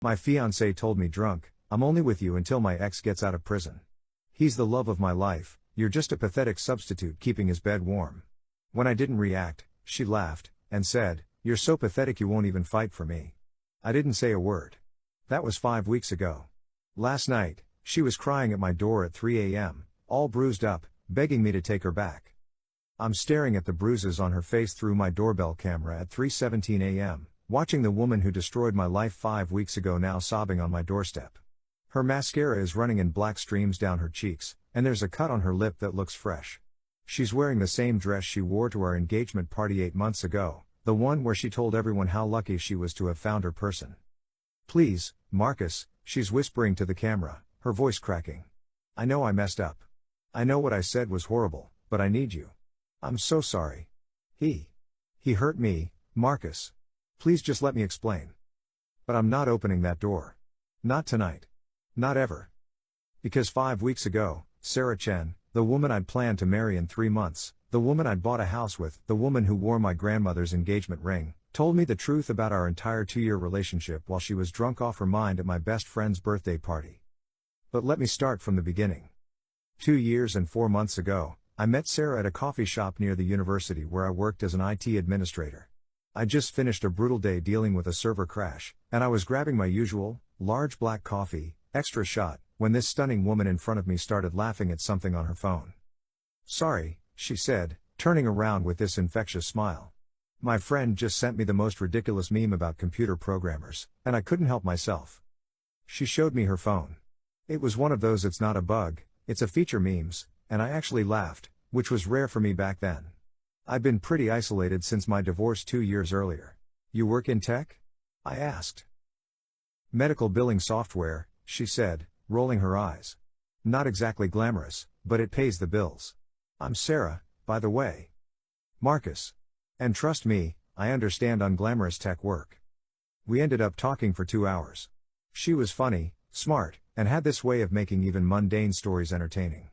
My fiancé told me drunk, "I'm only with you until my ex gets out of prison. He's the love of my life, you're just a pathetic substitute keeping his bed warm." When I didn't react, she laughed, and said, "You're so pathetic you won't even fight for me." I didn't say a word. That was 5 weeks ago. Last night, she was crying at my door at 3 a.m., all bruised up, begging me to take her back. I'm staring at the bruises on her face through my doorbell camera at 3:17 a.m., watching the woman who destroyed my life 5 weeks ago now sobbing on my doorstep. Her mascara is running in black streams down her cheeks, and there's a cut on her lip that looks fresh. She's wearing the same dress she wore to our engagement party 8 months ago, the one where she told everyone how lucky she was to have found her person. "Please, Marcus," she's whispering to the camera, her voice cracking. "I know I messed up. I know what I said was horrible, but I need you. I'm so sorry. He hurt me, Marcus. Please just let me explain. But I'm not opening that door. Not tonight. Not ever." Because 5 weeks ago, Sarah Chen, the woman I'd planned to marry in 3 months, the woman I'd bought a house with, the woman who wore my grandmother's engagement ring, told me the truth about our entire 2-year relationship while she was drunk off her mind at my best friend's birthday party. But let me start from the beginning. 2 years and 4 months ago, I met Sarah at a coffee shop near the university where I worked as an IT administrator. I just finished a brutal day dealing with a server crash, and I was grabbing my usual, large black coffee, extra shot, when this stunning woman in front of me started laughing at something on her phone. "Sorry," she said, turning around with this infectious smile. "My friend just sent me the most ridiculous meme about computer programmers, and I couldn't help myself." She showed me her phone. It was one of those "it's not a bug, it's a feature" memes, and I actually laughed, which was rare for me back then. I'd been pretty isolated since my divorce 2 years earlier. "You work in tech?" I asked. "Medical billing software," she said, rolling her eyes. "Not exactly glamorous, but it pays the bills. I'm Sarah, by the way. Marcus. And trust me, I understand unglamorous tech work." We ended up talking for 2 hours. She was funny, smart, and had this way of making even mundane stories entertaining.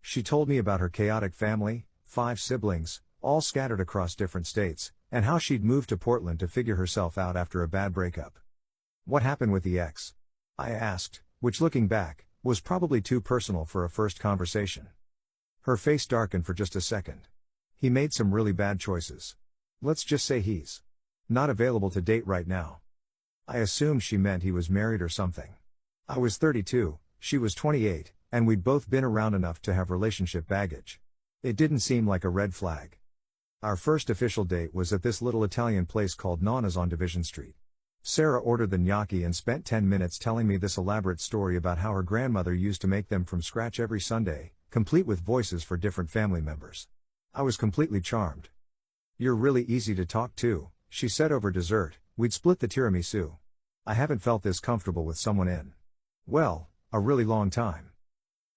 She told me about her chaotic family, 5 siblings, all scattered across different states, and how she'd moved to Portland to figure herself out after a bad breakup. "What happened with the ex?" I asked, which looking back, was probably too personal for a first conversation. Her face darkened for just a second. "He made some really bad choices. Let's just say he's not available to date right now." I assumed she meant he was married or something. I was 32, she was 28, and we'd both been around enough to have relationship baggage. It didn't seem like a red flag. Our first official date was at this little Italian place called Nonna's on Division Street. Sarah ordered the gnocchi and spent 10 minutes telling me this elaborate story about how her grandmother used to make them from scratch every Sunday, complete with voices for different family members. I was completely charmed. "You're really easy to talk to," she said over dessert. We'd split the tiramisu. "I haven't felt this comfortable with someone in, well, a really long time."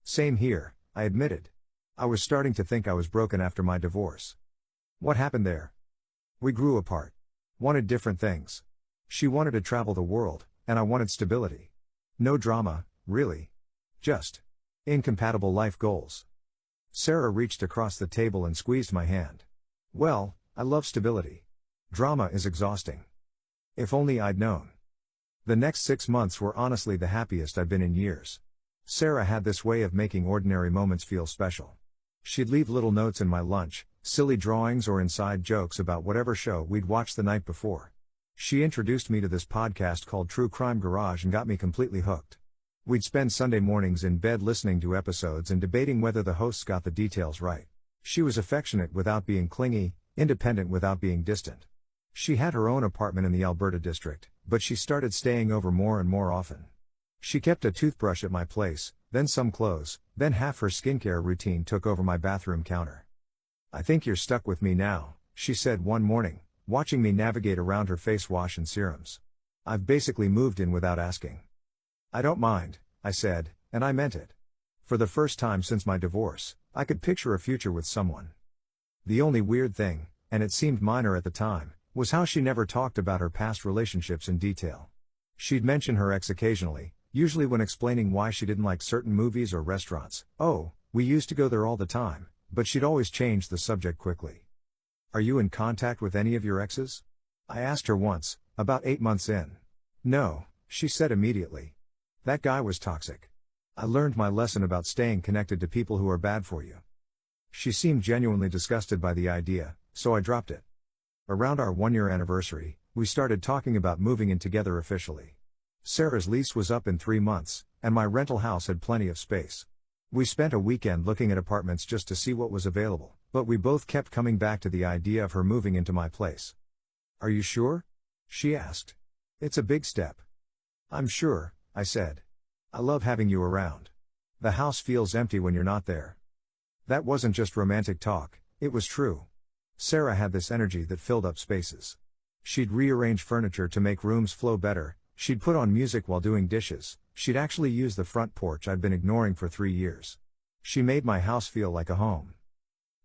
"Same here," I admitted. I was starting to think I was broken after my divorce. "What happened there?" "We grew apart. Wanted different things. She wanted to travel the world, and I wanted stability. No drama, really. Just incompatible life goals." Sarah reached across the table and squeezed my hand. "Well, I love stability. Drama is exhausting. If only I'd known." The next 6 months were honestly the happiest I'd been in years. Sarah had this way of making ordinary moments feel special. She'd leave little notes in my lunch, silly drawings or inside jokes about whatever show we'd watched the night before. She introduced me to this podcast called True Crime Garage and got me completely hooked. We'd spend Sunday mornings in bed listening to episodes and debating whether the hosts got the details right. She was affectionate without being clingy, independent without being distant. She had her own apartment in the Alberta district, but she started staying over more and more often. She kept a toothbrush at my place, then some clothes, then half her skincare routine took over my bathroom counter. "I think you're stuck with me now," she said one morning, watching me navigate around her face wash and serums. "I've basically moved in without asking." "I don't mind," I said, and I meant it. For the first time since my divorce, I could picture a future with someone. The only weird thing, and it seemed minor at the time, was how she never talked about her past relationships in detail. She'd mention her ex occasionally, usually when explaining why she didn't like certain movies or restaurants. "Oh, we used to go there all the time," but she'd always change the subject quickly. "Are you in contact with any of your exes?" I asked her once, about 8 months in. "No," she said immediately. That guy was toxic. I learned my lesson about staying connected to people who are bad for you. She seemed genuinely disgusted by the idea, so I dropped it. Around our 1-year anniversary, we started talking about moving in together officially. Sarah's lease was up in 3 months, and my rental house had plenty of space. We spent a weekend looking at apartments just to see what was available, but we both kept coming back to the idea of her moving into my place. Are you sure? She asked. It's a big step. I'm sure, I said. I love having you around. The house feels empty when you're not there. That wasn't just romantic talk, it was true. Sarah had this energy that filled up spaces. She'd rearrange furniture to make rooms flow better, she'd put on music while doing dishes, she'd actually use the front porch I'd been ignoring for 3 years. She made my house feel like a home.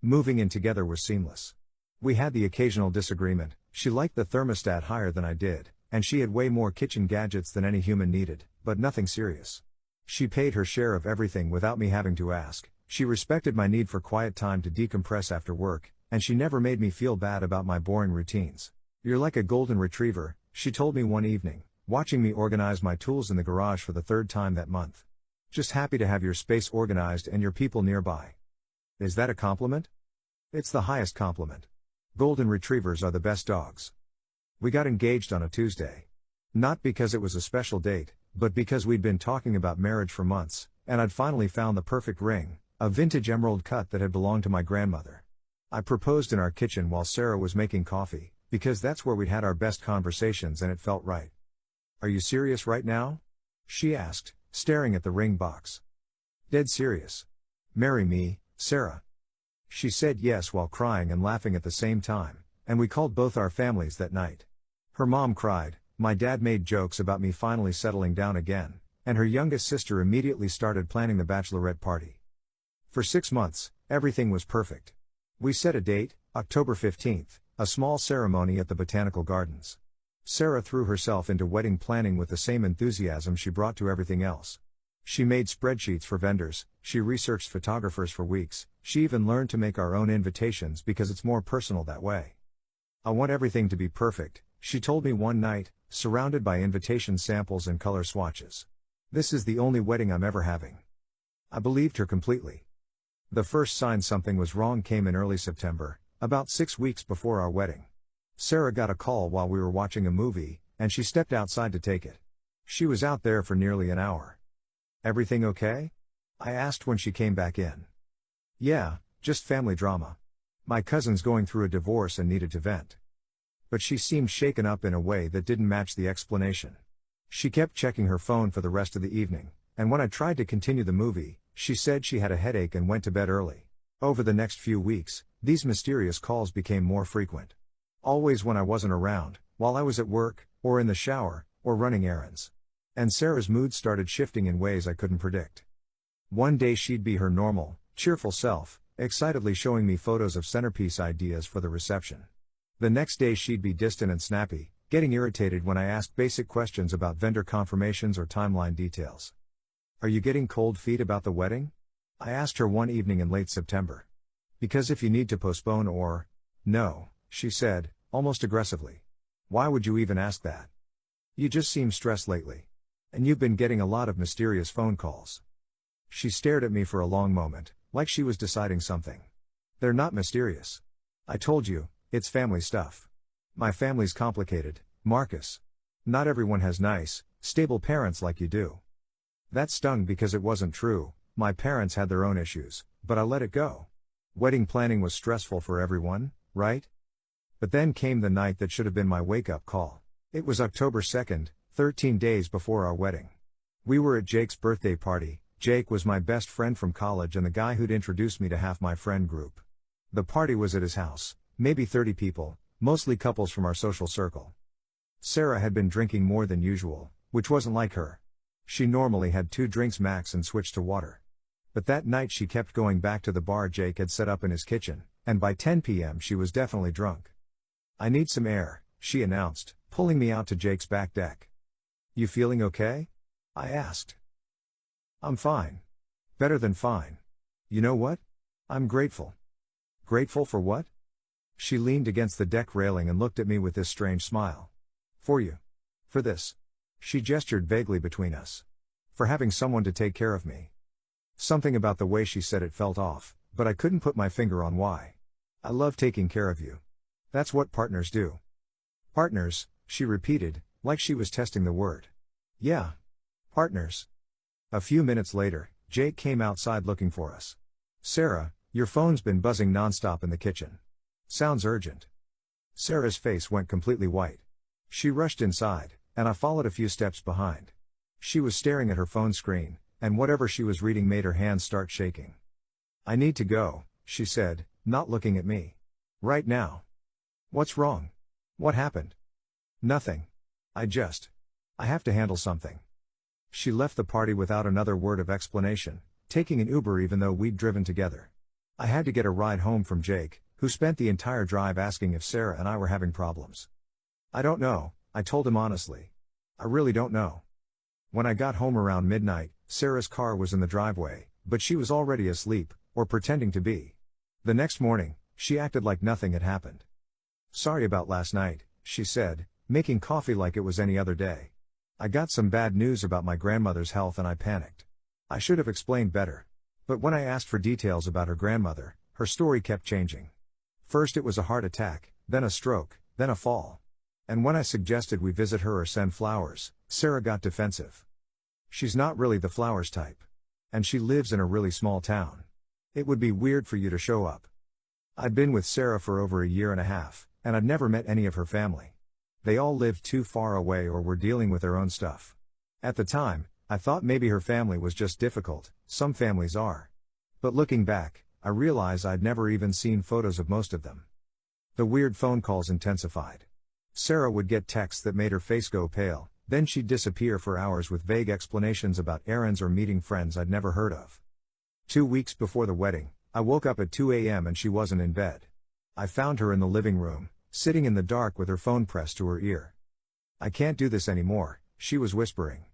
Moving in together was seamless. We had the occasional disagreement, she liked the thermostat higher than I did, and she had way more kitchen gadgets than any human needed, but nothing serious. She paid her share of everything without me having to ask, she respected my need for quiet time to decompress after work, and she never made me feel bad about my boring routines. You're like a golden retriever, she told me one evening, watching me organize my tools in the garage for the 3rd time that month. Just happy to have your space organized and your people nearby. Is that a compliment? It's the highest compliment. Golden retrievers are the best dogs. We got engaged on a Tuesday. Not because it was a special date, but because we'd been talking about marriage for months, and I'd finally found the perfect ring, a vintage emerald cut that had belonged to my grandmother. I proposed in our kitchen while Sarah was making coffee, because that's where we'd had our best conversations and it felt right. Are you serious right now? She asked, staring at the ring box. Dead serious. Marry me, Sarah. She said yes while crying and laughing at the same time, and we called both our families that night. Her mom cried, my dad made jokes about me finally settling down again, and her youngest sister immediately started planning the bachelorette party. For 6 months, everything was perfect. We set a date, October 15th, a small ceremony at the Botanical Gardens. Sarah threw herself into wedding planning with the same enthusiasm she brought to everything else. She made spreadsheets for vendors, she researched photographers for weeks, she even learned to make our own invitations because it's more personal that way. I want everything to be perfect, she told me one night, surrounded by invitation samples and color swatches. This is the only wedding I'm ever having. I believed her completely. The first sign something was wrong came in early September, about 6 weeks before our wedding. Sarah got a call while we were watching a movie, and she stepped outside to take it. She was out there for nearly an hour. Everything okay? I asked when she came back in. Yeah, just family drama. My cousin's going through a divorce and needed to vent. But she seemed shaken up in a way that didn't match the explanation. She kept checking her phone for the rest of the evening, and when I tried to continue the movie, she said she had a headache and went to bed early. Over the next few weeks, these mysterious calls became more frequent. Always when I wasn't around, while I was at work, or in the shower, or running errands. And Sarah's mood started shifting in ways I couldn't predict. One day she'd be her normal, cheerful self, excitedly showing me photos of centerpiece ideas for the reception. The next day she'd be distant and snappy, getting irritated when I asked basic questions about vendor confirmations or timeline details. Are you getting cold feet about the wedding? I asked her one evening in late September. Because if you need to postpone or... No, she said, almost aggressively. Why would you even ask that? You just seem stressed lately. And you've been getting a lot of mysterious phone calls. She stared at me for a long moment, like she was deciding something. They're not mysterious. I told you, it's family stuff. My family's complicated, Marcus. Not everyone has nice, stable parents like you do. That stung because it wasn't true, my parents had their own issues, but I let it go. Wedding planning was stressful for everyone, right? But then came the night that should have been my wake-up call. It was October 2nd, 13 days before our wedding. We were at Jake's birthday party. Jake was my best friend from college and the guy who'd introduced me to half my friend group. The party was at his house, maybe 30 people, mostly couples from our social circle. Sarah had been drinking more than usual, which wasn't like her. She normally had 2 drinks max and switched to water. But that night she kept going back to the bar Jake had set up in his kitchen, and by 10 p.m. she was definitely drunk. I need some air, she announced, pulling me out to Jake's back deck. You feeling okay? I asked. I'm fine. Better than fine. You know what? I'm grateful. Grateful for what? She leaned against the deck railing and looked at me with this strange smile. For you. For this. She gestured vaguely between us. For having someone to take care of me. Something about the way she said it felt off, but I couldn't put my finger on why. I love taking care of you. That's what partners do. Partners, she repeated, like she was testing the word. Yeah. Partners. A few minutes later, Jake came outside looking for us. Sarah, your phone's been buzzing nonstop in the kitchen. Sounds urgent. Sarah's face went completely white. She rushed inside, and I followed a few steps behind. She was staring at her phone screen, and whatever she was reading made her hands start shaking. I need to go, she said, not looking at me. Right now. What's wrong? What happened? Nothing. I have to handle something. She left the party without another word of explanation, taking an Uber even though we'd driven together. I had to get a ride home from Jake, who spent the entire drive asking if Sarah and I were having problems. I don't know, I told him honestly. I really don't know. When I got home around midnight, Sarah's car was in the driveway, but she was already asleep, or pretending to be. The next morning, she acted like nothing had happened. Sorry about last night, she said, making coffee like it was any other day. I got some bad news about my grandmother's health and I panicked. I should have explained better. But when I asked for details about her grandmother, her story kept changing. First it was a heart attack, then a stroke, then a fall. And when I suggested we visit her or send flowers, Sarah got defensive. She's not really the flowers type. And she lives in a really small town. It would be weird for you to show up. I'd been with Sarah for over a year and a half, and I'd never met any of her family. They all lived too far away or were dealing with their own stuff. At the time, I thought maybe her family was just difficult, some families are. But looking back, I realize I'd never even seen photos of most of them. The weird phone calls intensified. Sarah would get texts that made her face go pale, then she'd disappear for hours with vague explanations about errands or meeting friends I'd never heard of. 2 weeks before the wedding, I woke up at 2 a.m. and she wasn't in bed. I found her in the living room, sitting in the dark with her phone pressed to her ear. I can't do this anymore, she was whispering.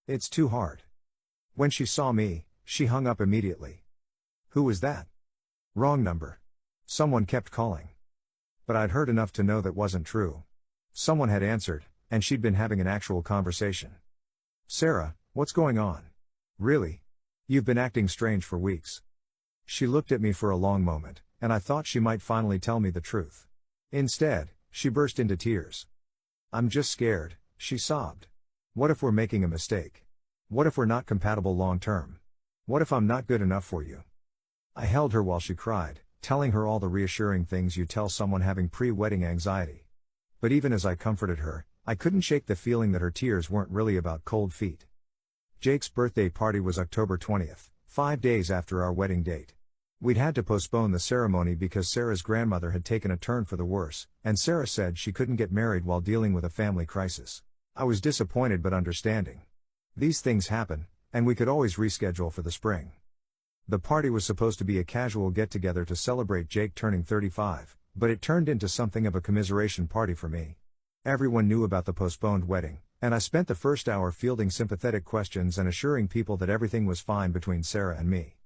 It's too hard. When she saw me, she hung up immediately. Who was that? Wrong number. Someone kept calling. But I'd heard enough to know that wasn't true. Someone had answered, and she'd been having an actual conversation. Sarah, what's going on? Really? You've been acting strange for weeks. She looked at me for a long moment, and I thought she might finally tell me the truth. Instead, she burst into tears. I'm just scared, she sobbed. What if we're making a mistake? What if we're not compatible long term? What if I'm not good enough for you? I held her while she cried, telling her all the reassuring things you tell someone having pre-wedding anxiety. But even as I comforted her, I couldn't shake the feeling that her tears weren't really about cold feet. Jake's birthday party was October 20th, 5 days after our wedding date. We'd had to postpone the ceremony because Sarah's grandmother had taken a turn for the worse, and Sarah said she couldn't get married while dealing with a family crisis. I was disappointed but understanding. These things happen, and we could always reschedule for the spring. The party was supposed to be a casual get-together to celebrate Jake turning 35, but it turned into something of a commiseration party for me. Everyone knew about the postponed wedding, and I spent the first hour fielding sympathetic questions and assuring people that everything was fine between Sarah and me.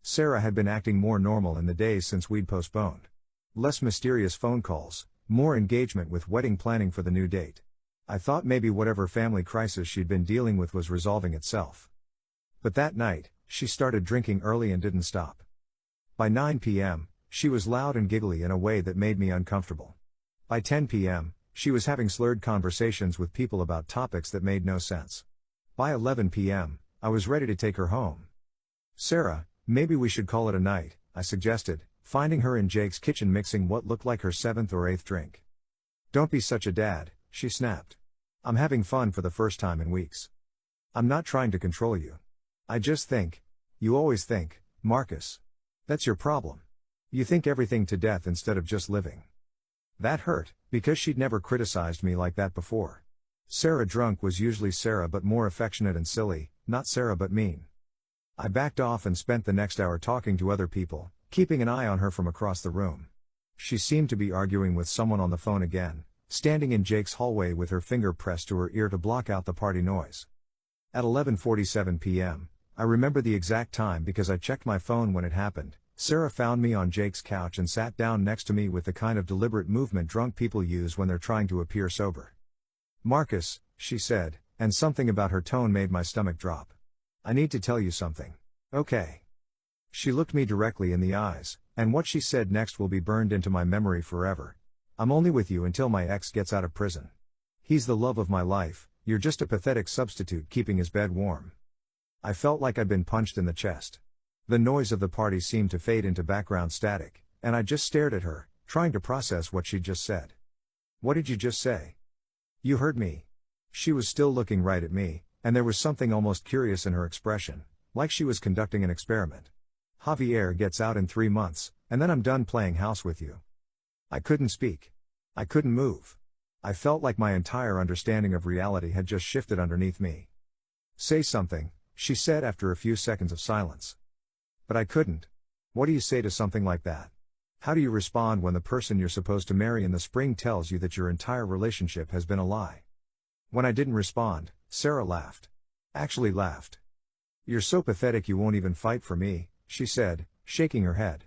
Sarah had been acting more normal in the days since we'd postponed. Less mysterious phone calls, more engagement with wedding planning for the new date. I thought maybe whatever family crisis she'd been dealing with was resolving itself. But that night, she started drinking early and didn't stop. By 9 p.m., she was loud and giggly in a way that made me uncomfortable. By 10 p.m., she was having slurred conversations with people about topics that made no sense. By 11 p.m., I was ready to take her home. Sarah, maybe we should call it a night, I suggested, finding her in Jake's kitchen mixing what looked like her 7th or 8th drink. Don't be such a dad, she snapped. I'm having fun for the first time in weeks. I'm not trying to control you. I just think. You always think, Marcus. That's your problem. You think everything to death instead of just living. That hurt, because she'd never criticized me like that before. Sarah drunk was usually Sarah but more affectionate and silly, not Sarah but mean. I backed off and spent the next hour talking to other people, keeping an eye on her from across the room. She seemed to be arguing with someone on the phone again, standing in Jake's hallway with her finger pressed to her ear to block out the party noise. At 11:47 p.m., I remember the exact time because I checked my phone when it happened. Sarah found me on Jake's couch and sat down next to me with the kind of deliberate movement drunk people use when they're trying to appear sober. Marcus, she said, and something about her tone made my stomach drop. I need to tell you something. Okay. She looked me directly in the eyes, and what she said next will be burned into my memory forever. I'm only with you until my ex gets out of prison. He's the love of my life, you're just a pathetic substitute keeping his bed warm. I felt like I'd been punched in the chest. The noise of the party seemed to fade into background static, and I just stared at her, trying to process what she'd just said. What did you just say? You heard me. She was still looking right at me, and there was something almost curious in her expression, like she was conducting an experiment. Javier gets out in 3 months, and then I'm done playing house with you. I couldn't speak. I couldn't move. I felt like my entire understanding of reality had just shifted underneath me. Say something, she said after a few seconds of silence. But I couldn't. What do you say to something like that? How do you respond when the person you're supposed to marry in the spring tells you that your entire relationship has been a lie? When I didn't respond, Sarah laughed. Actually laughed. You're so pathetic you won't even fight for me, she said, shaking her head.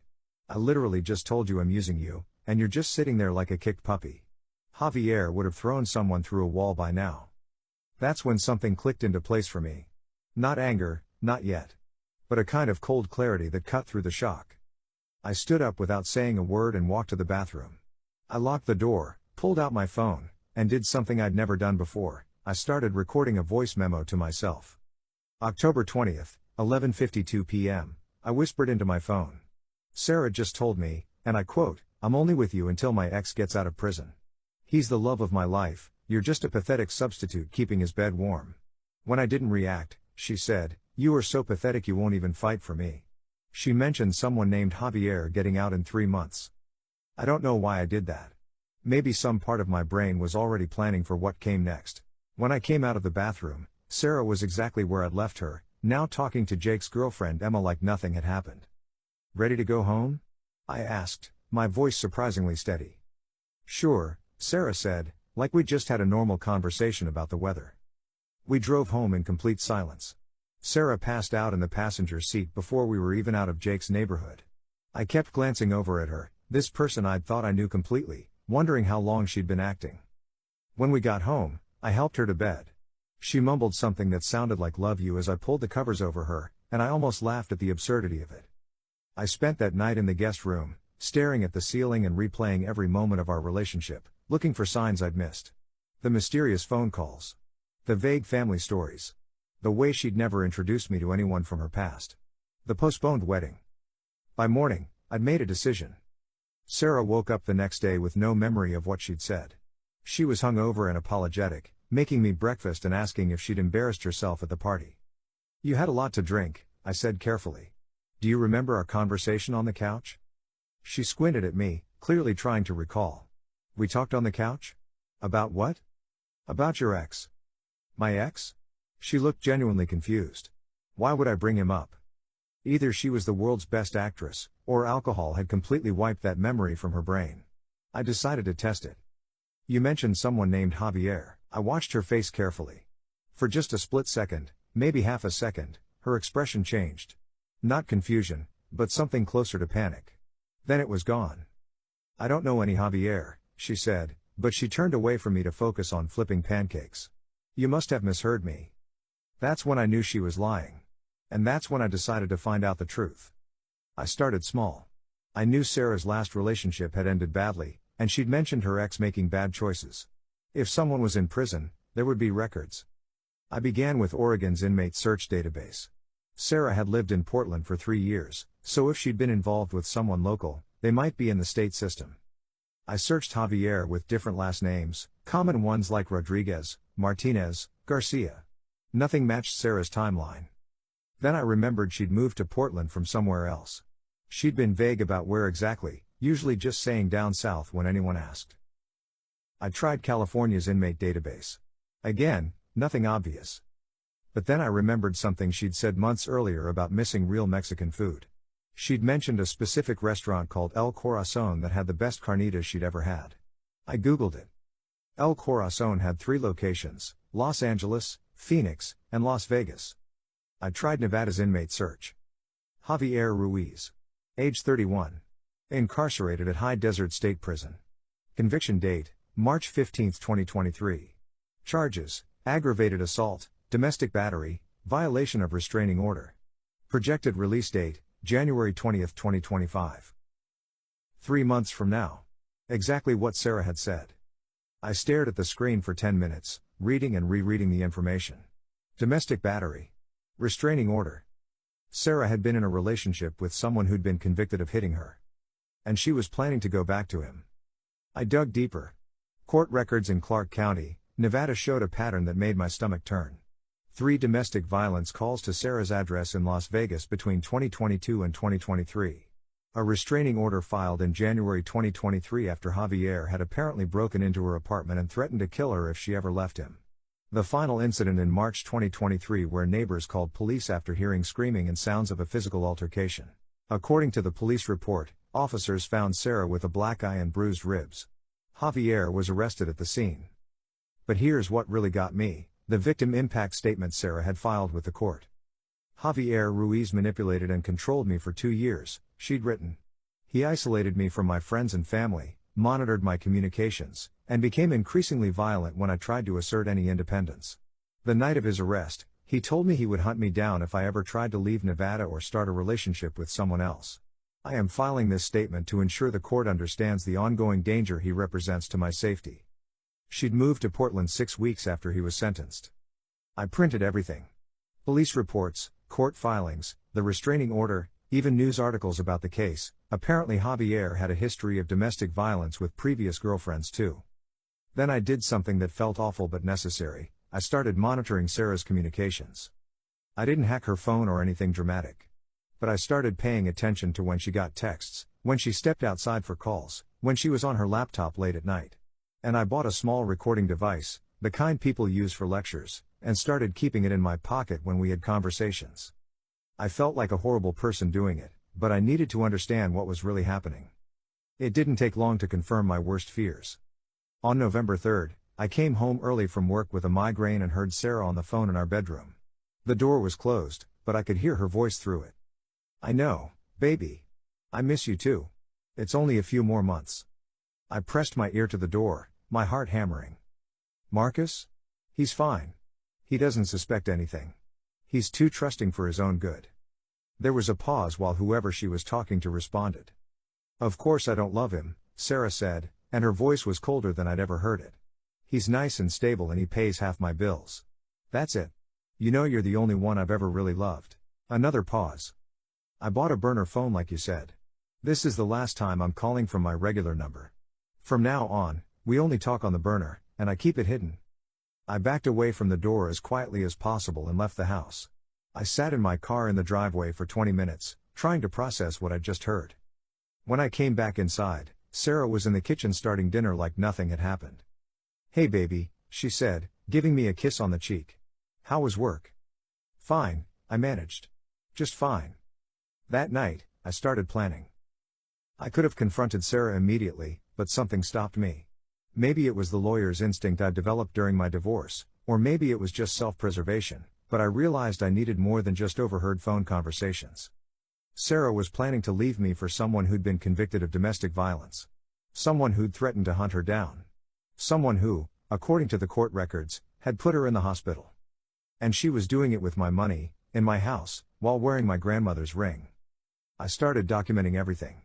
I literally just told you I'm using you, and you're just sitting there like a kicked puppy. Javier would have thrown someone through a wall by now. That's when something clicked into place for me. Not anger, not yet. But a kind of cold clarity that cut through the shock. I stood up without saying a word and walked to the bathroom. I locked the door, pulled out my phone, and did something I'd never done before. I started recording a voice memo to myself. October 20th, 11:52 p.m., I whispered into my phone. Sarah just told me, and I quote, I'm only with you until my ex gets out of prison. He's the love of my life, you're just a pathetic substitute keeping his bed warm. When I didn't react, she said, you are so pathetic you won't even fight for me. She mentioned someone named Javier getting out in 3 months. I don't know why I did that. Maybe some part of my brain was already planning for what came next. When I came out of the bathroom, Sarah was exactly where I'd left her, now talking to Jake's girlfriend Emma like nothing had happened. Ready to go home? I asked, my voice surprisingly steady. Sure, Sarah said, like we just had a normal conversation about the weather. We drove home in complete silence. Sarah passed out in the passenger seat before we were even out of Jake's neighborhood. I kept glancing over at her, this person I'd thought I knew completely, wondering how long she'd been acting. When we got home, I helped her to bed. She mumbled something that sounded like love you as I pulled the covers over her, and I almost laughed at the absurdity of it. I spent that night in the guest room, staring at the ceiling and replaying every moment of our relationship, looking for signs I'd missed. The mysterious phone calls. The vague family stories. The way she'd never introduced me to anyone from her past. The postponed wedding. By morning, I'd made a decision. Sarah woke up the next day with no memory of what she'd said. She was hungover and apologetic, making me breakfast and asking if she'd embarrassed herself at the party. You had a lot to drink, I said carefully. Do you remember our conversation on the couch? She squinted at me, clearly trying to recall. We talked on the couch? About what? About your ex. My ex? She looked genuinely confused. Why would I bring him up? Either she was the world's best actress, or alcohol had completely wiped that memory from her brain. I decided to test it. You mentioned someone named Javier. I watched her face carefully. For just a split second, maybe half a second, her expression changed. Not confusion, but something closer to panic. Then it was gone. I don't know any Javier, she said, but she turned away from me to focus on flipping pancakes. You must have misheard me. That's when I knew she was lying. And that's when I decided to find out the truth. I started small. I knew Sarah's last relationship had ended badly, and she'd mentioned her ex making bad choices. If someone was in prison, there would be records. I began with Oregon's inmate search database. Sarah had lived in Portland for 3 years, so if she'd been involved with someone local, they might be in the state system. I searched Javier with different last names, common ones like Rodriguez, Martinez, Garcia. Nothing matched Sarah's timeline. Then I remembered she'd moved to Portland from somewhere else. She'd been vague about where exactly, usually just saying down south when anyone asked. I tried California's inmate database. Again, nothing obvious. But then I remembered something she'd said months earlier about missing real Mexican food. She'd mentioned a specific restaurant called El Corazon that had the best carnitas she'd ever had. I googled it. El Corazon had 3 locations, Los Angeles, Phoenix, and Las Vegas. I tried Nevada's inmate search. Javier Ruiz. Age 31. Incarcerated at High Desert State Prison. Conviction date, March 15, 2023. Charges, aggravated assault, domestic battery, violation of restraining order. Projected release date, January 20, 2025. 3 months from now. Exactly what Sarah had said. I stared at the screen for 10 minutes, reading and rereading the information. Domestic battery. Restraining order. Sarah had been in a relationship with someone who'd been convicted of hitting her. And she was planning to go back to him. I dug deeper. Court records in Clark County, Nevada showed a pattern that made my stomach turn. 3 domestic violence calls to Sarah's address in Las Vegas between 2022 and 2023. A restraining order filed in January 2023 after Javier had apparently broken into her apartment and threatened to kill her if she ever left him. The final incident in March 2023 where neighbors called police after hearing screaming and sounds of a physical altercation. According to the police report, officers found Sarah with a black eye and bruised ribs. Javier was arrested at the scene. But here's what really got me, the victim impact statement Sarah had filed with the court. Javier Ruiz manipulated and controlled me for 2 years, she'd written. He isolated me from my friends and family, monitored my communications, and became increasingly violent when I tried to assert any independence. The night of his arrest, he told me he would hunt me down if I ever tried to leave Nevada or start a relationship with someone else. I am filing this statement to ensure the court understands the ongoing danger he represents to my safety. She'd moved to Portland 6 weeks after he was sentenced. I printed everything. Police reports, court filings, the restraining order, even news articles about the case. Apparently Javier had a history of domestic violence with previous girlfriends too. Then I did something that felt awful but necessary. I started monitoring Sarah's communications. I didn't hack her phone or anything dramatic. But I started paying attention to when she got texts, when she stepped outside for calls, when she was on her laptop late at night. And I bought a small recording device, the kind people use for lectures, and started keeping it in my pocket when we had conversations. I felt like a horrible person doing it, but I needed to understand what was really happening. It didn't take long to confirm my worst fears. On November 3rd, I came home early from work with a migraine and heard Sarah on the phone in our bedroom. The door was closed, but I could hear her voice through it. I know, baby. I miss you too. It's only a few more months. I pressed my ear to the door, my heart hammering. Marcus? He's fine. He doesn't suspect anything. He's too trusting for his own good. There was a pause while whoever she was talking to responded. Of course I don't love him, Sarah said, and her voice was colder than I'd ever heard it. He's nice and stable and he pays half my bills. That's it. You know you're the only one I've ever really loved. Another pause. I bought a burner phone like you said. This is the last time I'm calling from my regular number. From now on, we only talk on the burner, and I keep it hidden. I backed away from the door as quietly as possible and left the house. I sat in my car in the driveway for 20 minutes, trying to process what I'd just heard. When I came back inside, Sarah was in the kitchen starting dinner like nothing had happened. Hey baby, she said, giving me a kiss on the cheek. How was work? Fine, I managed. Just fine. That night, I started planning. I could have confronted Sarah immediately, but something stopped me. Maybe it was the lawyer's instinct I developed during my divorce, or maybe it was just self-preservation, but I realized I needed more than just overheard phone conversations. Sarah was planning to leave me for someone who'd been convicted of domestic violence. Someone who'd threatened to hunt her down. Someone who, according to the court records, had put her in the hospital. And she was doing it with my money, in my house, while wearing my grandmother's ring. I started documenting everything.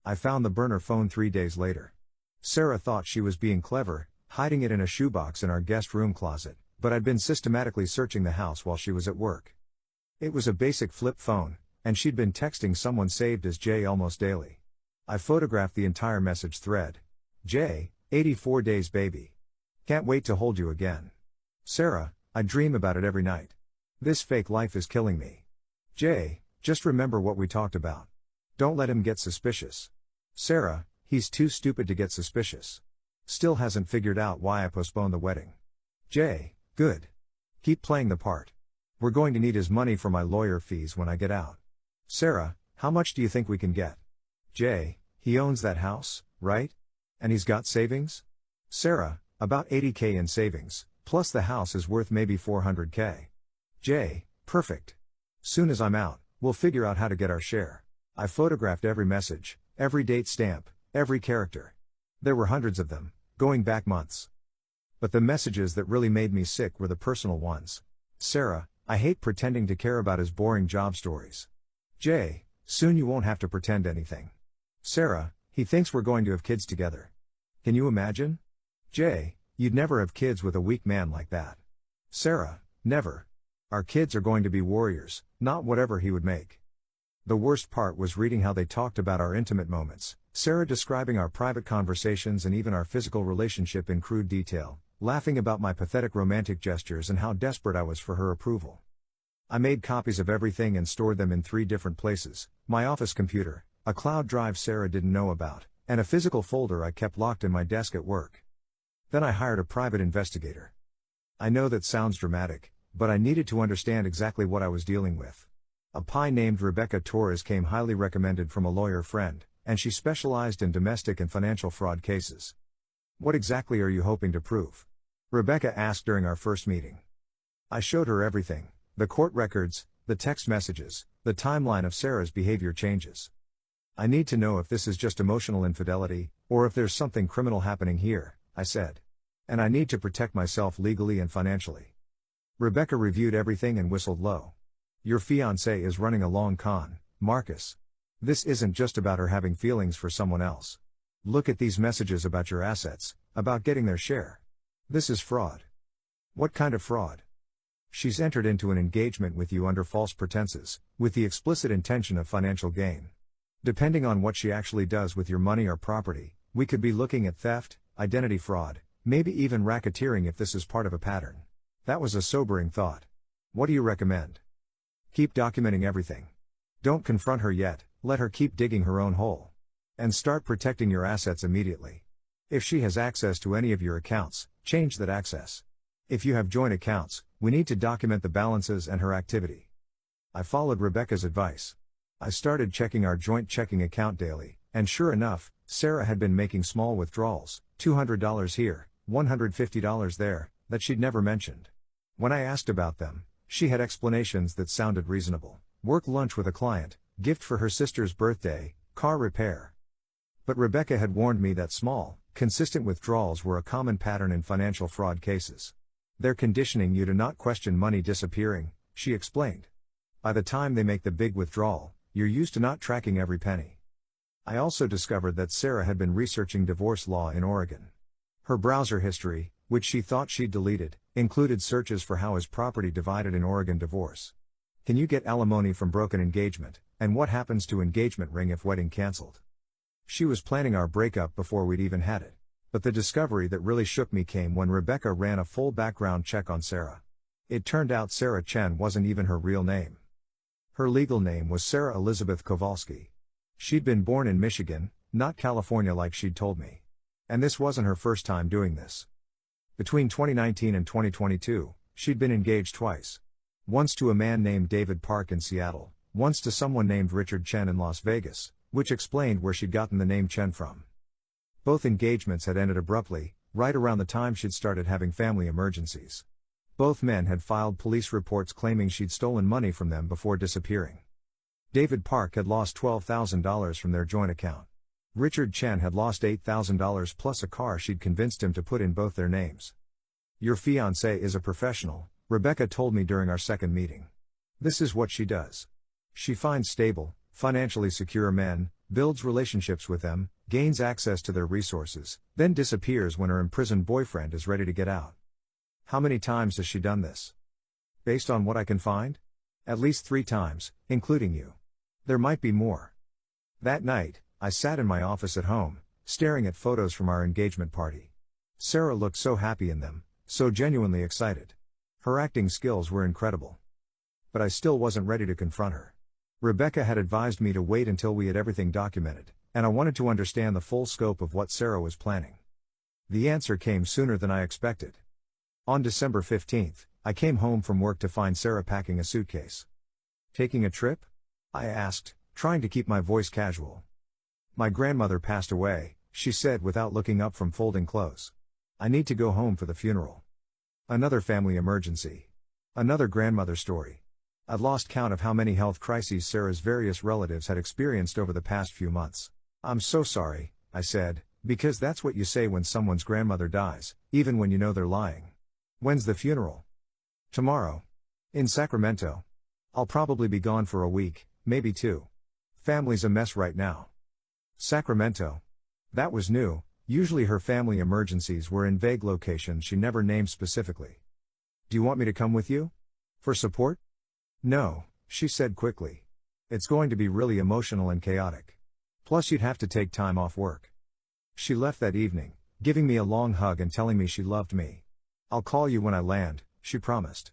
I found the burner phone 3 days later. Sarah thought she was being clever, hiding it in a shoebox in our guest room closet, but I'd been systematically searching the house while she was at work. It was a basic flip phone, and she'd been texting someone saved as Jay almost daily. I photographed the entire message thread. Jay, 84 days baby. Can't wait to hold you again. Sarah, I dream about it every night. This fake life is killing me. Jay, just remember what we talked about. Don't let him get suspicious. Sarah, he's too stupid to get suspicious. Still hasn't figured out why I postponed the wedding. Jay, good. Keep playing the part. We're going to need his money for my lawyer fees when I get out. Sarah, how much do you think we can get? Jay, he owns that house, right? And he's got savings? Sarah, about 80K in savings, plus the house is worth maybe 400K. Jay, perfect. Soon as I'm out, we'll figure out how to get our share. I photographed every message, every date stamp, every character. There were hundreds of them, going back months. But the messages that really made me sick were the personal ones. Sarah, I hate pretending to care about his boring job stories. Jay, soon you won't have to pretend anything. Sarah, he thinks we're going to have kids together. Can you imagine? Jay, you'd never have kids with a weak man like that. Sarah, never. Our kids are going to be warriors, not whatever he would make. The worst part was reading how they talked about our intimate moments, Sarah describing our private conversations and even our physical relationship in crude detail, laughing about my pathetic romantic gestures and how desperate I was for her approval. I made copies of everything and stored them in 3 different places: my office computer, a cloud drive Sarah didn't know about, and a physical folder I kept locked in my desk at work. Then I hired a private investigator. I know that sounds dramatic, but I needed to understand exactly what I was dealing with. A PI named Rebecca Torres came highly recommended from a lawyer friend, and she specialized in domestic and financial fraud cases. What exactly are you hoping to prove? Rebecca asked during our first meeting. I showed her everything: the court records, the text messages, the timeline of Sarah's behavior changes. I need to know if this is just emotional infidelity, or if there's something criminal happening here, I said. And I need to protect myself legally and financially. Rebecca reviewed everything and whistled low. Your fiancé is running a long con, Marcus. This isn't just about her having feelings for someone else. Look at these messages about your assets, about getting their share. This is fraud. What kind of fraud? She's entered into an engagement with you under false pretenses, with the explicit intention of financial gain. Depending on what she actually does with your money or property, we could be looking at theft, identity fraud, maybe even racketeering if this is part of a pattern. That was a sobering thought. What do you recommend? Keep documenting everything. Don't confront her yet, let her keep digging her own hole. And start protecting your assets immediately. If she has access to any of your accounts, change that access. If you have joint accounts, we need to document the balances and her activity. I followed Rebecca's advice. I started checking our joint checking account daily, and sure enough, Sarah had been making small withdrawals, $200 here, $150 there, that she'd never mentioned. When I asked about them, she had explanations that sounded reasonable: work lunch with a client, gift for her sister's birthday, car repair. But Rebecca had warned me that small, consistent withdrawals were a common pattern in financial fraud cases. They're conditioning you to not question money disappearing, she explained. By the time they make the big withdrawal, you're used to not tracking every penny. I also discovered that Sarah had been researching divorce law in Oregon. Her browser history, which she thought she'd deleted, included searches for how is property divided in Oregon divorce. Can you get alimony from broken engagement, and what happens to engagement ring if wedding cancelled? She was planning our breakup before we'd even had it. But the discovery that really shook me came when Rebecca ran a full background check on Sarah. It turned out Sarah Chen wasn't even her real name. Her legal name was Sarah Elizabeth Kowalski. She'd been born in Michigan, not California like she'd told me. And this wasn't her first time doing this. Between 2019 and 2022, she'd been engaged twice. Once to a man named David Park in Seattle, once to someone named Richard Chen in Las Vegas, which explained where she'd gotten the name Chen from. Both engagements had ended abruptly, right around the time she'd started having family emergencies. Both men had filed police reports claiming she'd stolen money from them before disappearing. David Park had lost $12,000 from their joint account. Richard Chen had lost $8,000 plus a car she'd convinced him to put in both their names. Your fiancé is a professional, Rebecca told me during our second meeting. This is what she does. She finds stable, financially secure men, builds relationships with them, gains access to their resources, then disappears when her imprisoned boyfriend is ready to get out. How many times has she done this? Based on what I can find? At least 3 times, including you. There might be more. That night, I sat in my office at home, staring at photos from our engagement party. Sarah looked so happy in them, so genuinely excited. Her acting skills were incredible. But I still wasn't ready to confront her. Rebecca had advised me to wait until we had everything documented, and I wanted to understand the full scope of what Sarah was planning. The answer came sooner than I expected. On December 15th, I came home from work to find Sarah packing a suitcase. Taking a trip? I asked, trying to keep my voice casual. My grandmother passed away, she said without looking up from folding clothes. I need to go home for the funeral. Another family emergency. Another grandmother story. I'd lost count of how many health crises Sarah's various relatives had experienced over the past few months. I'm so sorry, I said, Because that's what you say when someone's grandmother dies, even when you know they're lying. When's the funeral? Tomorrow. In Sacramento. I'll probably be gone for a week, maybe 2. Family's a mess right now. Sacramento. That was new. Usually her family emergencies were in vague locations she never named specifically. Do you want me to come with you? For support? No, she said quickly. It's going to be really emotional and chaotic. Plus you'd have to take time off work. She left that evening, giving me a long hug and telling me she loved me. I'll call you when I land, she promised.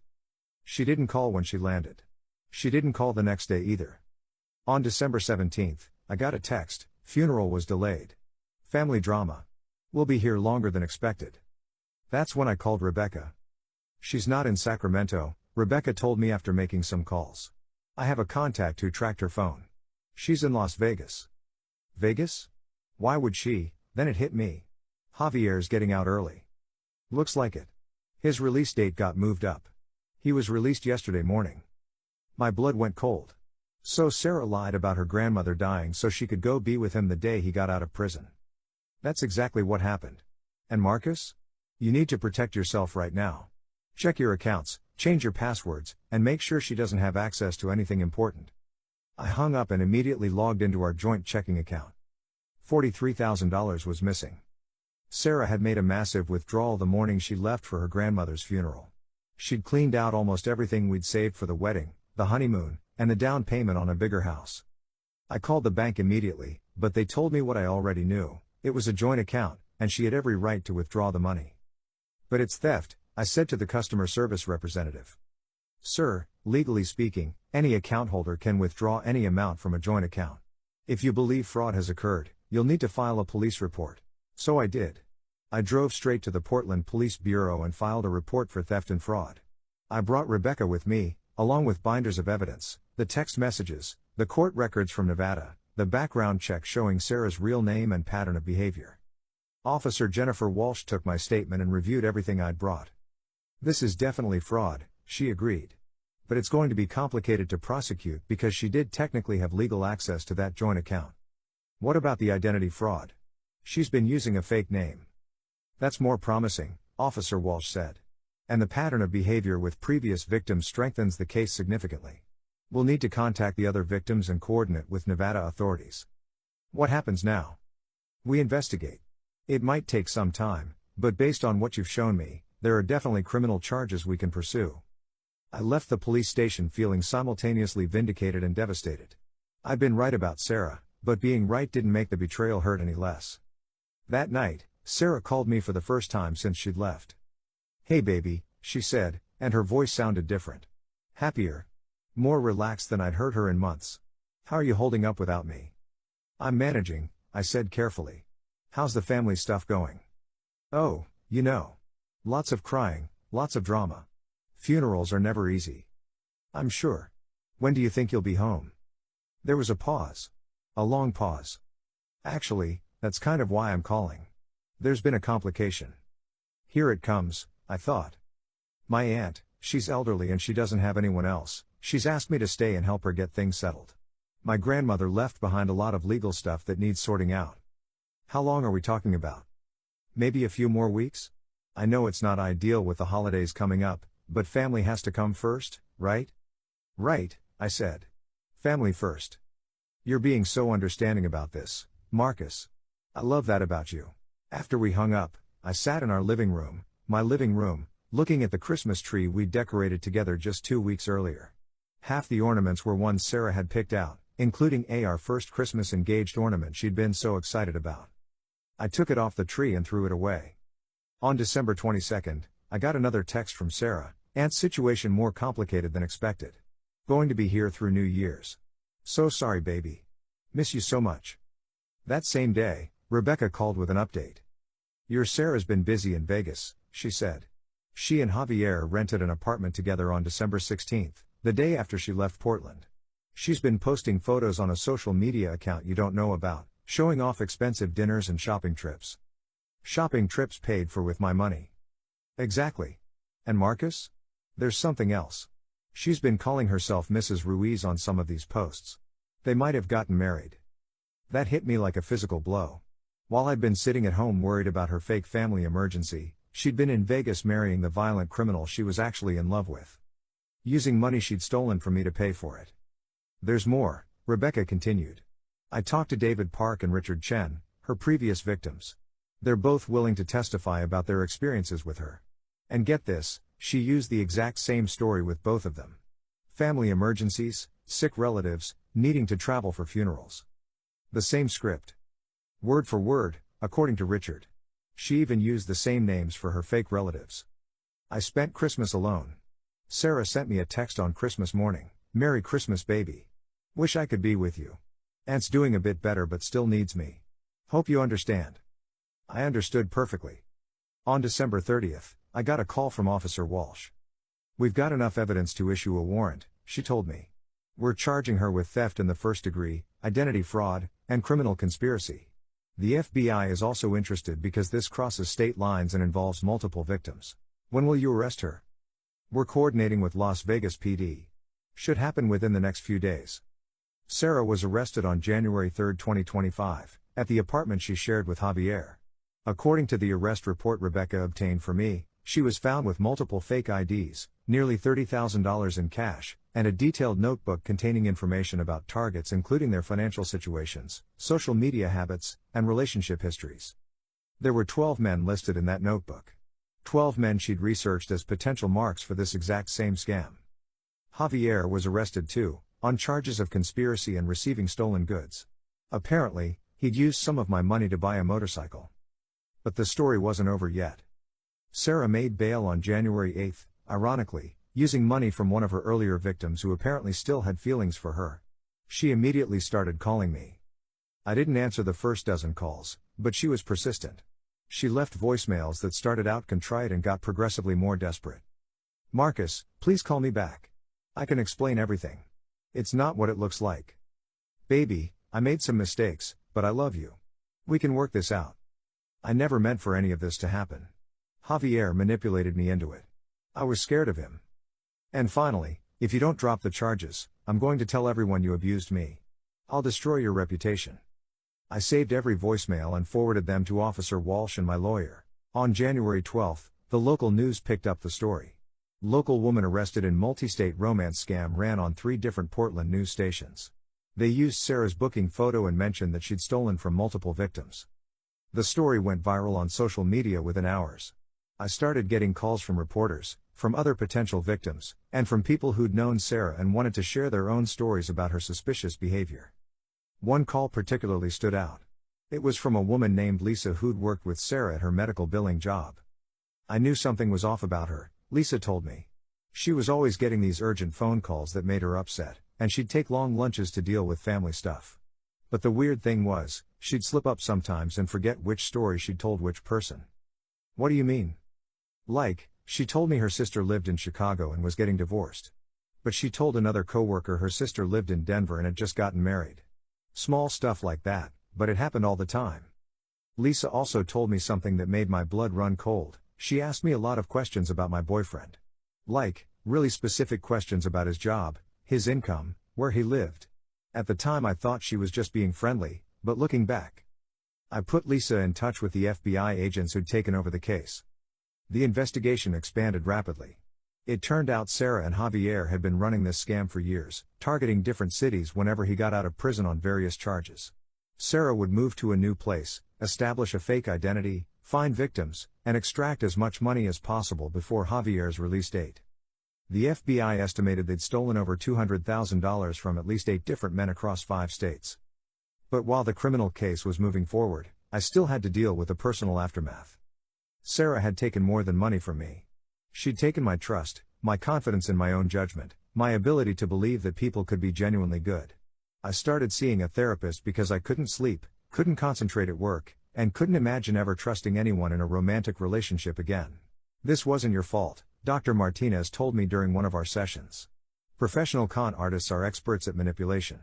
She didn't call when she landed. She didn't call the next day either. On December 17th, I got a text, funeral was delayed. Family drama. We'll be here longer than expected. That's when I called Rebecca. She's not in Sacramento, Rebecca told me after making some calls. I have a contact who tracked her phone. She's in Las Vegas. Vegas? Why would she? Then it hit me. Javier's getting out early. Looks like it. His release date got moved up. He was released yesterday morning. My blood went cold. So Sarah lied about her grandmother dying so she could go be with him the day he got out of prison. That's exactly what happened. And Marcus? You need to protect yourself right now. Check your accounts, change your passwords, and make sure she doesn't have access to anything important. I hung up and immediately logged into our joint checking account. $43,000 was missing. Sarah had made a massive withdrawal the morning she left for her grandmother's funeral. She'd cleaned out almost everything we'd saved for the wedding, the honeymoon, and the down payment on a bigger house. I called the bank immediately, but they told me what I already knew. It was a joint account, and she had every right to withdraw the money. But it's theft, I said to the customer service representative. Sir, legally speaking, any account holder can withdraw any amount from a joint account. If you believe fraud has occurred, you'll need to file a police report. So I did. I drove straight to the Portland Police Bureau and filed a report for theft and fraud. I brought Rebecca with me, along with binders of evidence, the text messages, the court records from Nevada, the background check showing Sarah's real name and pattern of behavior. Officer Jennifer Walsh took my statement and reviewed everything I'd brought. This is definitely fraud, she agreed. But it's going to be complicated to prosecute because she did technically have legal access to that joint account. What about the identity fraud? She's been using a fake name. That's more promising, Officer Walsh said. And the pattern of behavior with previous victims strengthens the case significantly. We'll need to contact the other victims and coordinate with Nevada authorities. What happens now? We investigate. It might take some time, but based on what you've shown me, there are definitely criminal charges we can pursue. I left the police station feeling simultaneously vindicated and devastated. I'd been right about Sarah, but being right didn't make the betrayal hurt any less. That night, Sarah called me for the first time since she'd left. Hey baby, she said, and her voice sounded different. Happier. More relaxed than I'd heard her in months. How are you holding up without me? I'm managing, I said carefully. How's the family stuff going? Oh, you know. Lots of crying, lots of drama. Funerals are never easy. I'm sure. When do you think you'll be home? There was a pause. A long pause. Actually, that's kind of why I'm calling. There's been a complication. Here it comes, I thought. My aunt, she's elderly and she doesn't have anyone else. She's asked me to stay and help her get things settled. My grandmother left behind a lot of legal stuff that needs sorting out. How long are we talking about? Maybe a few more weeks? I know it's not ideal with the holidays coming up, but family has to come first, right? Right, I said. Family first. You're being so understanding about this, Marcus. I love that about you. After we hung up, I sat in our living room, my living room, looking at the Christmas tree we decorated together just 2 weeks earlier. Half the ornaments were ones Sarah had picked out, including our first Christmas engaged ornament she'd been so excited about. I took it off the tree and threw it away. On December 22nd, I got another text from Sarah, Aunt's situation more complicated than expected. Going to be here through New Year's. So sorry baby. Miss you so much. That same day, Rebecca called with an update. Your Sarah's been busy in Vegas, she said. She and Javier rented an apartment together on December 16th, the day after she left Portland. She's been posting photos on a social media account you don't know about, showing off expensive dinners and shopping trips. Shopping trips paid for with my money. Exactly. And Marcus? There's something else. She's been calling herself Mrs. Ruiz on some of these posts. They might have gotten married. That hit me like a physical blow. While I'd been sitting at home worried about her fake family emergency, she'd been in Vegas marrying the violent criminal she was actually in love with, using money she'd stolen from me to pay for it. There's more, Rebecca continued. I talked to David Park and Richard Chen, her previous victims. They're both willing to testify about their experiences with her. And get this, she used the exact same story with both of them. Family emergencies, sick relatives, needing to travel for funerals. The same script. Word for word, according to Richard. She even used the same names for her fake relatives. I spent Christmas alone. Sarah sent me a text on Christmas morning. Merry Christmas, baby. Wish I could be with you. Aunt's doing a bit better but still needs me. Hope you understand. I understood perfectly. On December 30th, I got a call from Officer Walsh. We've got enough evidence to issue a warrant, she told me. We're charging her with theft in the first degree, identity fraud, and criminal conspiracy. The FBI is also interested because this crosses state lines and involves multiple victims. When will you arrest her? We're coordinating with Las Vegas PD. Should happen within the next few days. Sarah was arrested on January 3, 2025, at the apartment she shared with Javier. According to the arrest report Rebecca obtained for me, she was found with multiple fake IDs, nearly $30,000 in cash, and a detailed notebook containing information about targets including their financial situations, social media habits, and relationship histories. There were 12 men listed in that notebook. 12 men she'd researched as potential marks for this exact same scam. Javier was arrested too, on charges of conspiracy and receiving stolen goods. Apparently, he'd used some of my money to buy a motorcycle. But the story wasn't over yet. Sarah made bail on January 8, ironically, using money from one of her earlier victims who apparently still had feelings for her. She immediately started calling me. I didn't answer the first dozen calls, but she was persistent. She left voicemails that started out contrite and got progressively more desperate. Marcus, please call me back. I can explain everything. It's not what it looks like. Baby, I made some mistakes, but I love you. We can work this out. I never meant for any of this to happen. Javier manipulated me into it. I was scared of him. And finally, if you don't drop the charges, I'm going to tell everyone you abused me. I'll destroy your reputation. I saved every voicemail and forwarded them to Officer Walsh and my lawyer. On January 12, the local news picked up the story. Local woman arrested in multi-state romance scam ran on 3 different Portland news stations. They used Sarah's booking photo and mentioned that she'd stolen from multiple victims. The story went viral on social media within hours. I started getting calls from reporters, from other potential victims, and from people who'd known Sarah and wanted to share their own stories about her suspicious behavior. One call particularly stood out. It was from a woman named Lisa who'd worked with Sarah at her medical billing job. I knew something was off about her, Lisa told me. She was always getting these urgent phone calls that made her upset, and she'd take long lunches to deal with family stuff. But the weird thing was, she'd slip up sometimes and forget which story she'd told which person. What do you mean? Like, she told me her sister lived in Chicago and was getting divorced. But she told another coworker her sister lived in Denver and had just gotten married. Small stuff like that, but it happened all the time. Lisa also told me something that made my blood run cold. She asked me a lot of questions about my boyfriend. Like, really specific questions about his job, his income, where he lived. At the time I thought she was just being friendly, but looking back, I put Lisa in touch with the FBI agents who'd taken over the case. The investigation expanded rapidly. It turned out Sarah and Javier had been running this scam for years, targeting different cities whenever he got out of prison on various charges. Sarah would move to a new place, establish a fake identity, find victims, and extract as much money as possible before Javier's release date. The FBI estimated they'd stolen over $200,000 from at least 8 different men across 5 states. But while the criminal case was moving forward, I still had to deal with the personal aftermath. Sarah had taken more than money from me. She'd taken my trust, my confidence in my own judgment, my ability to believe that people could be genuinely good. I started seeing a therapist because I couldn't sleep, couldn't concentrate at work, and couldn't imagine ever trusting anyone in a romantic relationship again. This wasn't your fault, Dr. Martinez told me during one of our sessions. Professional con artists are experts at manipulation.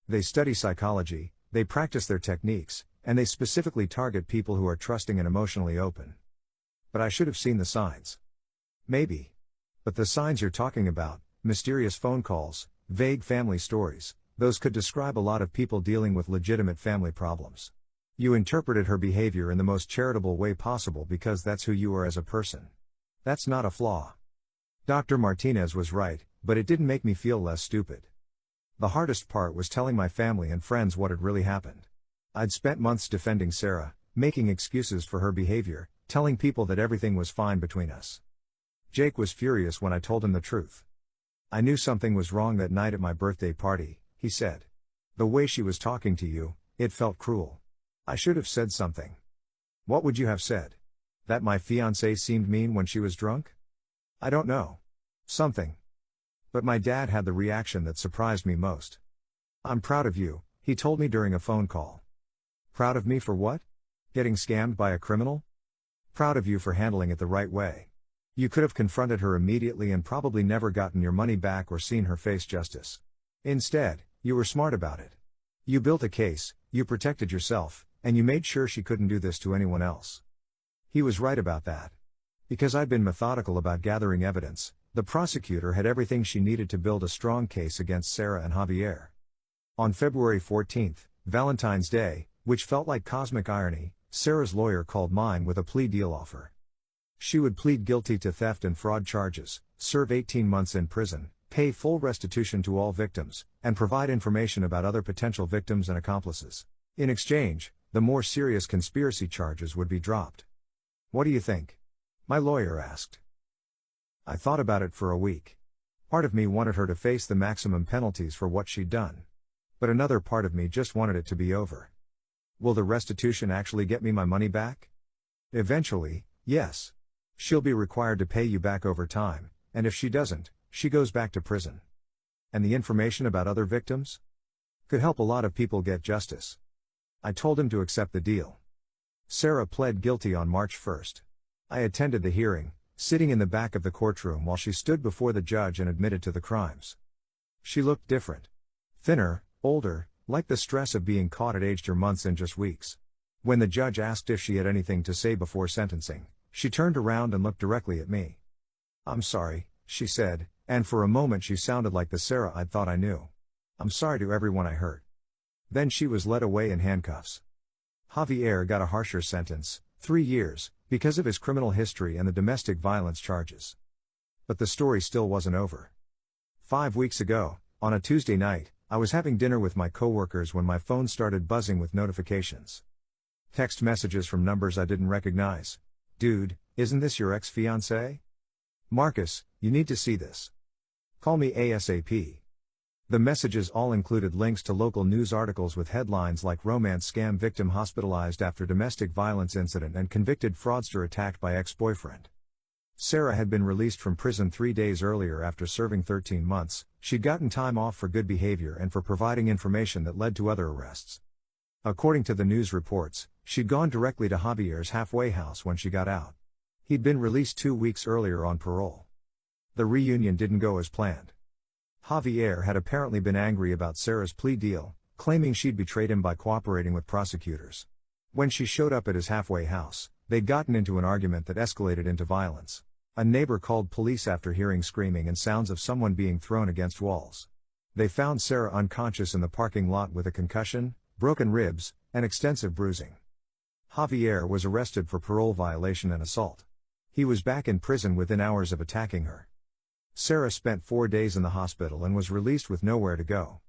They study psychology, they practice their techniques, and they specifically target people who are trusting and emotionally open. But I should have seen the signs. Maybe. But the signs you're talking about, mysterious phone calls, vague family stories, those could describe a lot of people dealing with legitimate family problems. You interpreted her behavior in the most charitable way possible because that's who you are as a person. That's not a flaw. Dr. Martinez was right, but it didn't make me feel less stupid. The hardest part was telling my family and friends what had really happened. I'd spent months defending Sarah, making excuses for her behavior, telling people that everything was fine between us. Jake was furious when I told him the truth. I knew something was wrong that night at my birthday party, he said. The way she was talking to you, it felt cruel. I should have said something. What would you have said? That my fiancée seemed mean when she was drunk? I don't know. Something. But my dad had the reaction that surprised me most. I'm proud of you, he told me during a phone call. Proud of me for what? Getting scammed by a criminal? Proud of you for handling it the right way. You could have confronted her immediately and probably never gotten your money back or seen her face justice. Instead, you were smart about it. You built a case, you protected yourself, and you made sure she couldn't do this to anyone else. He was right about that. Because I'd been methodical about gathering evidence, the prosecutor had everything she needed to build a strong case against Sarah and Javier. On February 14, Valentine's Day, which felt like cosmic irony, Sarah's lawyer called mine with a plea deal offer. She would plead guilty to theft and fraud charges, serve 18 months in prison, pay full restitution to all victims, and provide information about other potential victims and accomplices. In exchange, the more serious conspiracy charges would be dropped. What do you think? My lawyer asked. I thought about it for a week. Part of me wanted her to face the maximum penalties for what she'd done. But another part of me just wanted it to be over. Will the restitution actually get me my money back? Eventually, yes. She'll be required to pay you back over time, and if she doesn't, she goes back to prison. And the information about other victims? Could help a lot of people get justice. I told him to accept the deal. Sarah pled guilty on March 1st. I attended the hearing, sitting in the back of the courtroom while she stood before the judge and admitted to the crimes. She looked different. Thinner, older, like the stress of being caught had aged her months and just weeks. When the judge asked if she had anything to say before sentencing, she turned around and looked directly at me. I'm sorry, she said, and for a moment she sounded like the Sarah I'd thought I knew. I'm sorry to everyone I hurt. Then she was led away in handcuffs. Javier got a harsher sentence, 3 years, because of his criminal history and the domestic violence charges. But the story still wasn't over. 5 weeks ago, on a Tuesday night, I was having dinner with my coworkers when my phone started buzzing with notifications. Text messages from numbers I didn't recognize. Dude, isn't this your ex-fiancée? Marcus, you need to see this. Call me ASAP. The messages all included links to local news articles with headlines like romance scam victim hospitalized after domestic violence incident and convicted fraudster attacked by ex-boyfriend. Sarah had been released from prison 3 days earlier after serving 13 months. She'd gotten time off for good behavior and for providing information that led to other arrests. According to the news reports, she'd gone directly to Javier's halfway house when she got out. He'd been released 2 weeks earlier on parole. The reunion didn't go as planned. Javier had apparently been angry about Sarah's plea deal, claiming she'd betrayed him by cooperating with prosecutors. When she showed up at his halfway house, they'd gotten into an argument that escalated into violence. A neighbor called police after hearing screaming and sounds of someone being thrown against walls. They found Sarah unconscious in the parking lot with a concussion, broken ribs, and extensive bruising. Javier was arrested for parole violation and assault. He was back in prison within hours of attacking her. Sarah spent 4 days in the hospital and was released with nowhere to go.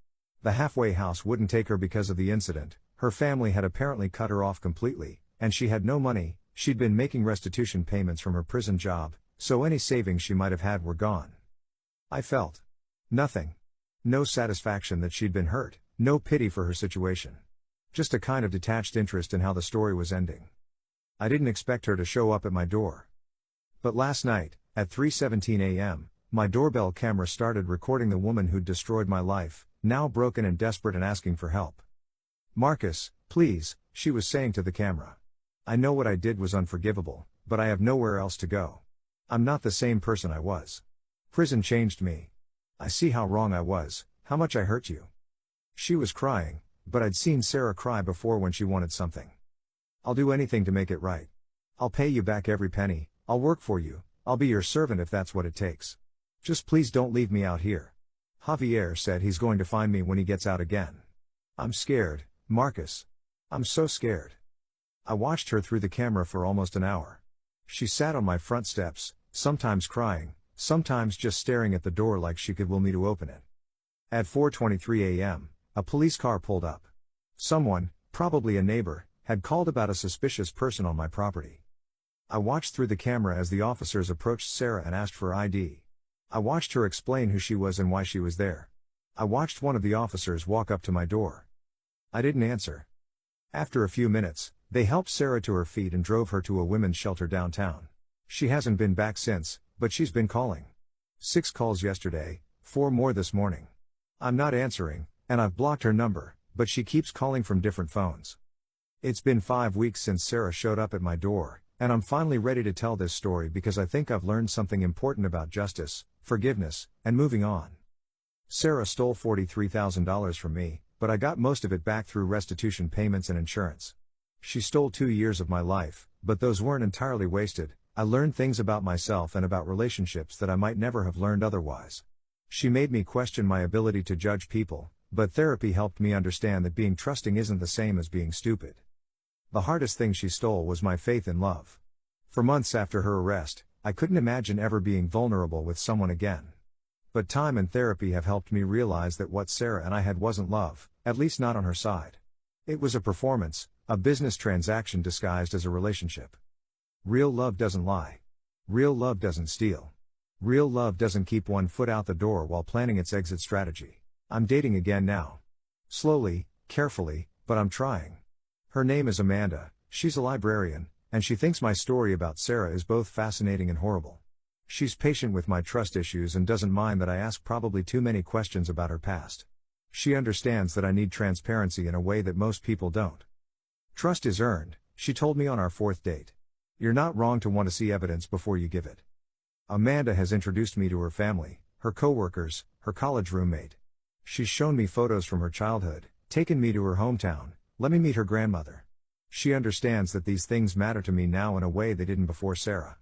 The halfway house wouldn't take her because of the incident. Her family had apparently cut her off completely, and she had no money. She'd been making restitution payments from her prison job, so any savings she might have had were gone. I felt nothing. No satisfaction that she'd been hurt, no pity for her situation. Just a kind of detached interest in how the story was ending. I didn't expect her to show up at my door. But last night, at 3:17 a.m., my doorbell camera started recording the woman who'd destroyed my life, now broken and desperate and asking for help. Marcus, please, she was saying to the camera. I know what I did was unforgivable, but I have nowhere else to go. I'm not the same person I was. Prison changed me. I see how wrong I was, how much I hurt you. She was crying, but I'd seen Sarah cry before when she wanted something. I'll do anything to make it right. I'll pay you back every penny, I'll work for you, I'll be your servant if that's what it takes. Just please don't leave me out here. Javier said he's going to find me when he gets out again. I'm scared, Marcus. I'm so scared. I watched her through the camera for almost an hour. She sat on my front steps, sometimes crying, sometimes just staring at the door like she could will me to open it. At 4:23 a.m., a police car pulled up. Someone, probably a neighbor, had called about a suspicious person on my property. I watched through the camera as the officers approached Sarah and asked for ID. I watched her explain who she was and why she was there. I watched one of the officers walk up to my door. I didn't answer. After a few minutes, they helped Sarah to her feet and drove her to a women's shelter downtown. She hasn't been back since, but she's been calling. 6 calls yesterday, 4 more this morning. I'm not answering, and I've blocked her number, but she keeps calling from different phones. It's been 5 weeks since Sarah showed up at my door, and I'm finally ready to tell this story because I think I've learned something important about justice, forgiveness, and moving on. Sarah stole $43,000 from me, but I got most of it back through restitution payments and insurance. She stole 2 years of my life, but those weren't entirely wasted. I learned things about myself and about relationships that I might never have learned otherwise. She made me question my ability to judge people, but therapy helped me understand that being trusting isn't the same as being stupid. The hardest thing she stole was my faith in love. For months after her arrest, I couldn't imagine ever being vulnerable with someone again. But time and therapy have helped me realize that what Sarah and I had wasn't love, at least not on her side. It was a performance, a business transaction disguised as a relationship. Real love doesn't lie. Real love doesn't steal. Real love doesn't keep one foot out the door while planning its exit strategy. I'm dating again now. Slowly, carefully, but I'm trying. Her name is Amanda, she's a librarian, and she thinks my story about Sarah is both fascinating and horrible. She's patient with my trust issues and doesn't mind that I ask probably too many questions about her past. She understands that I need transparency in a way that most people don't. Trust is earned, she told me on our 4th date. You're not wrong to want to see evidence before you give it. Amanda has introduced me to her family, her coworkers, her college roommate. She's shown me photos from her childhood, taken me to her hometown, let me meet her grandmother. She understands that these things matter to me now in a way they didn't before Sarah.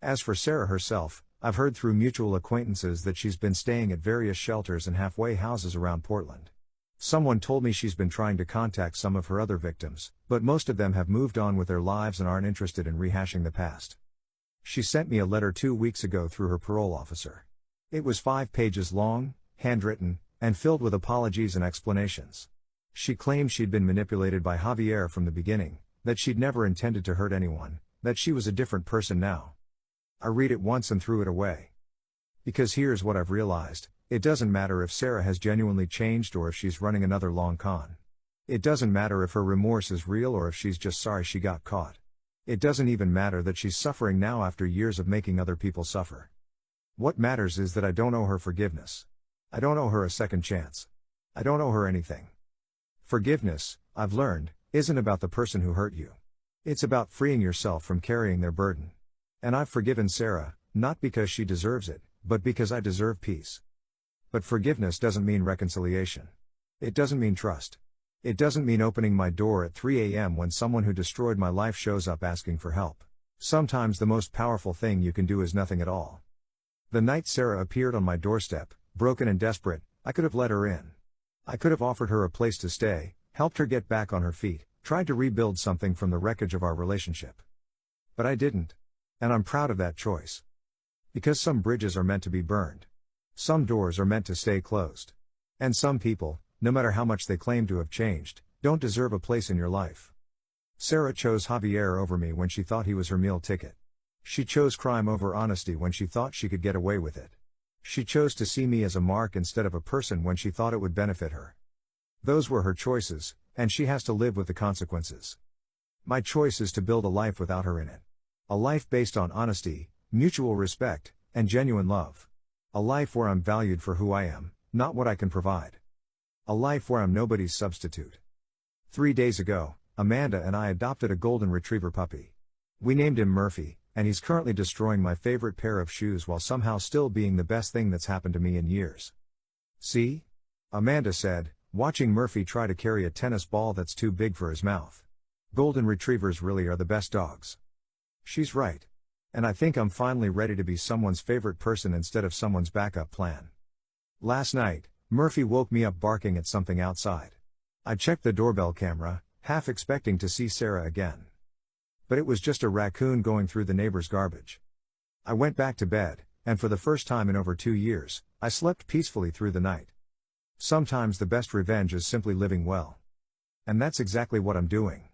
As for Sarah herself, I've heard through mutual acquaintances that she's been staying at various shelters and halfway houses around Portland. Someone told me she's been trying to contact some of her other victims, but most of them have moved on with their lives and aren't interested in rehashing the past. She sent me a letter 2 weeks ago through her parole officer. It was 5 pages long, handwritten, and filled with apologies and explanations. She claimed she'd been manipulated by Javier from the beginning, that she'd never intended to hurt anyone, that she was a different person now. I read it once and threw it away. Because here's what I've realized, it doesn't matter if Sarah has genuinely changed or if she's running another long con. It doesn't matter if her remorse is real or if she's just sorry she got caught. It doesn't even matter that she's suffering now after years of making other people suffer. What matters is that I don't owe her forgiveness. I don't owe her a second chance. I don't owe her anything. Forgiveness, I've learned, isn't about the person who hurt you. It's about freeing yourself from carrying their burden. And I've forgiven Sarah, not because she deserves it, but because I deserve peace. But forgiveness doesn't mean reconciliation. It doesn't mean trust. It doesn't mean opening my door at 3 a.m. when someone who destroyed my life shows up asking for help. Sometimes the most powerful thing you can do is nothing at all. The night Sarah appeared on my doorstep, broken and desperate, I could have let her in. I could have offered her a place to stay, helped her get back on her feet, tried to rebuild something from the wreckage of our relationship. But I didn't. And I'm proud of that choice. Because some bridges are meant to be burned. Some doors are meant to stay closed. And some people, no matter how much they claim to have changed, don't deserve a place in your life. Sarah chose Javier over me when she thought he was her meal ticket. She chose crime over honesty when she thought she could get away with it. She chose to see me as a mark instead of a person when she thought it would benefit her. Those were her choices, and she has to live with the consequences. My choice is to build a life without her in it. A life based on honesty, mutual respect, and genuine love. A life where I'm valued for who I am, not what I can provide. A life where I'm nobody's substitute. 3 days ago, Amanda and I adopted a golden retriever puppy. We named him Murphy, and he's currently destroying my favorite pair of shoes while somehow still being the best thing that's happened to me in years. See? Amanda said, watching Murphy try to carry a tennis ball that's too big for his mouth. Golden retrievers really are the best dogs. She's right. And I think I'm finally ready to be someone's favorite person instead of someone's backup plan. Last night, Murphy woke me up barking at something outside. I checked the doorbell camera, half expecting to see Sarah again. But it was just a raccoon going through the neighbor's garbage. I went back to bed, and for the first time in over 2 years, I slept peacefully through the night. Sometimes the best revenge is simply living well. And that's exactly what I'm doing.